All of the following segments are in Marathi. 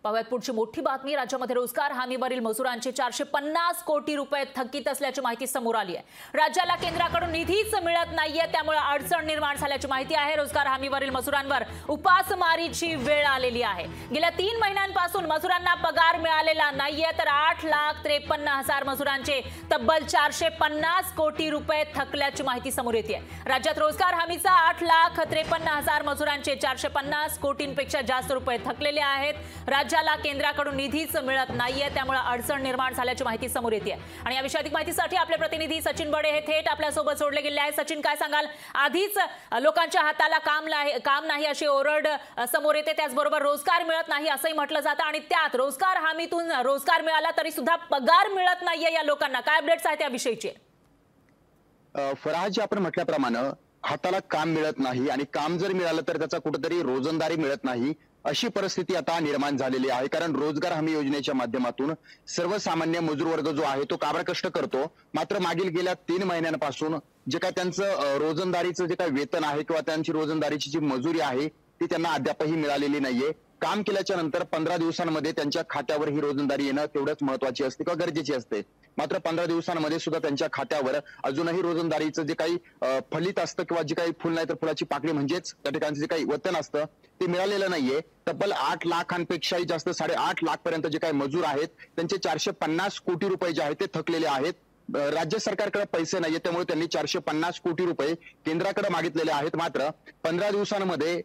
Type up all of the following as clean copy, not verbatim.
पाहूयात पुढची मोठी बातमी। राज्यामध्ये रोजगार हमीवरील मजुरांचे 450 कोटी रुपये थकीत असल्याची माहिती समोर आली आहे। राज्याला केंद्राकडून निधीच मिळत नाहीये, त्यामुळे अडचण निर्माण झाल्याची माहिती आहे। रोजगार हमीवरील मजुरांवर उपासमारीची वेळ आलेली आहे। गेल्या 3 महिन्यांपासून मजुरांना पगार मिळालेला नाहीये, तर 8,53,000 मजुरांचे तब्बल 450 कोटी रुपये थकल्याची माहिती समोर येते। राज्यात रोजगार हमीचा 8,53,000 मजुरांचे 450 कोटींपेक्षा जास्त रुपये थकलेले आहेत। राज्याला केंद्राकडून निधीच मिळत नाहीये, त्यामुळे अडचण निर्माण झाल्याची माहिती समोर येते। आणि या विषयावर माहितीसाठी आपले प्रतिनिधी सचिन बडे हे थेट आपल्या सोबत जोडले गेले आहेत। सचिन, काय सांगाल? आधीच लोकांच्या हाताला काम नाही अशी ओरड समोर येते, त्याचबरोबर रोजगार मिळत नाही असंही म्हटलं जातं, आणि त्यात रोजगार हमीतून रोजगार मिळाला तरी सुद्धा पगार मिळत नाहीये या लोकांना। काय अपडेट्स आहेत याविषयीचे? फराज, आपण म्हटल्याप्रमाणे हाताला काम मिळत नाही आणि काम जर मिळालं तर त्याचा कुठेतरी रोजंदारी मिळत नाही, अशी परिस्थिती आता निर्माण झालेली आहे। कारण रोजगार हमी योजनेच्या माध्यमातून सर्वसामान्य मजूर वर्ग जो आहे तो काबाड कष्ट करतो, मात्र मागील गेल्या 3 महिन्यांपासून जे काय त्यांचं रोजंदारीचं जे काय वेतन आहे किंवा त्यांची रोजंदारीची जी मजुरी आहे ती त्यांना अद्यापही मिळालेली नाहीये। काम केल्याच्या नंतर 15 दिवसांमध्ये त्यांच्या खात्यावर ही रोजंदारी येणं तेवढंच महत्वाची असते किंवा गरजेची असते, मात्र 15 दिवसांमध्ये सुद्धा त्यांच्या खात्यावर अजूनही रोजंदारीचं जे काही फलित असतं किंवा जे काही फुल नाही तर फुलाची पाकळी म्हणजेच त्या ठिकाणचं जे काही वेतन असतं ते मिळालेलं नाहीये। तब्बल 8 लाखांपेक्षाही जास्त 8.5 लाख पर्यंत जे काही मजूर आहेत त्यांचे 450 कोटी रुपये जे आहेत ते थकलेले आहेत। राज्य सरकारकडे पैसे नाहीये, त्यामुळे त्यांनी 450 कोटी रुपये केंद्राकडे मागितलेले आहेत। मात्र 15 दिवसांमध्ये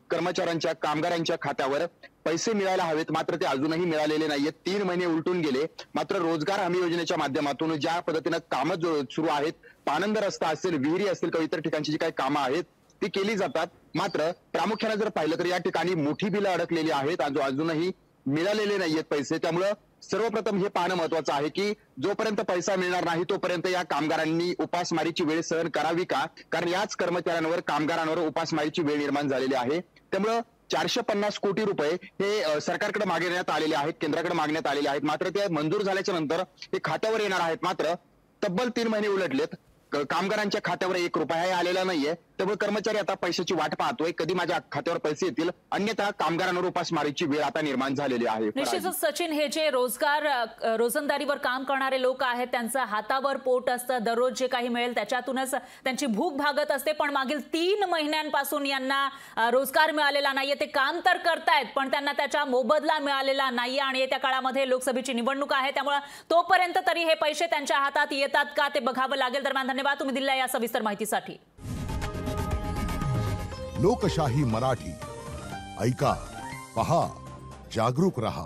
कर्मचाऱ्यांच्या कामगारांच्या खात्यावर पैसे मिळायला हवेत, मात्र ते अजूनही मिळालेले नाहीयेत। 3 महिने उलटून गेले, मात्र रोजगार हमी योजनेच्या माध्यमातून ज्या पद्धतीनं कामं सुरू आहेत, पाणंद रस्ता असेल, विहिरी असतील किंवा इतर ठिकाणची जी काही कामं आहेत ती केली जातात, मात्र प्रामुख्याने जर पाहिलं तर या ठिकाणी मोठी बिलं अडकलेली आहेत, अजूनही मिळालेले नाहीयेत पैसे। त्यामुळं सर्वप्रथम हे पाहणं महत्वाचं आहे की जोपर्यंत पैसा मिळणार नाही तोपर्यंत या कामगारांनी उपासमारीची वेळ सहन करावी का? कारण याच कर्मचाऱ्यांवर कामगारांवर उपासमारीची वेळ निर्माण झालेली आहे। त्यामुळं 450 कोटी रुपये हे सरकारकडे मागण्यात आलेले आहेत, केंद्राकडे मागण्यात आलेले आहेत, मात्र ते मंजूर झाल्याच्या नंतर हे खात्यावर येणार आहेत। मात्र तब्बल 3 महिने उलटलेत, कामगारांच्या खात्यावर 1 रुपयाही आलेला नाहीये। त्यामुळे कर्मचारी आता पैशाची वाट पाहतोय, कधी माझ्या खात्यावर पैसे येतील, अन्यथा कामगारांवर उपासमारीची वेळ आता निर्माण झालेली आहे। निश्चितच सचिन, हे जे रोजंदारीवर काम करणारे लोक आहेत त्यांचं हातावर पोट असतं, दररोज जे काही मिळेल त्याच्यातूनच त्यांची भूक भागत असते, पण मागील 3 महिन्यांपासून यांना रोजगार मिळालेला नाहीये। ते काम तर करतायत पण त्यांना त्याचा मोबदला मिळालेला नाहीये, आणि येत्या काळामध्ये लोकसभेची निवडणूक आहे, त्यामुळे तोपर्यंत तरी हे पैसे त्यांच्या हातात येतात का ते बघावं लागेल। दरम्यान धन्यवाद तुम्ही दिलेल्या या सविस्तर माहितीसाठी। लोकशाही मराठी ऐका, पहा, जागरूक रहा।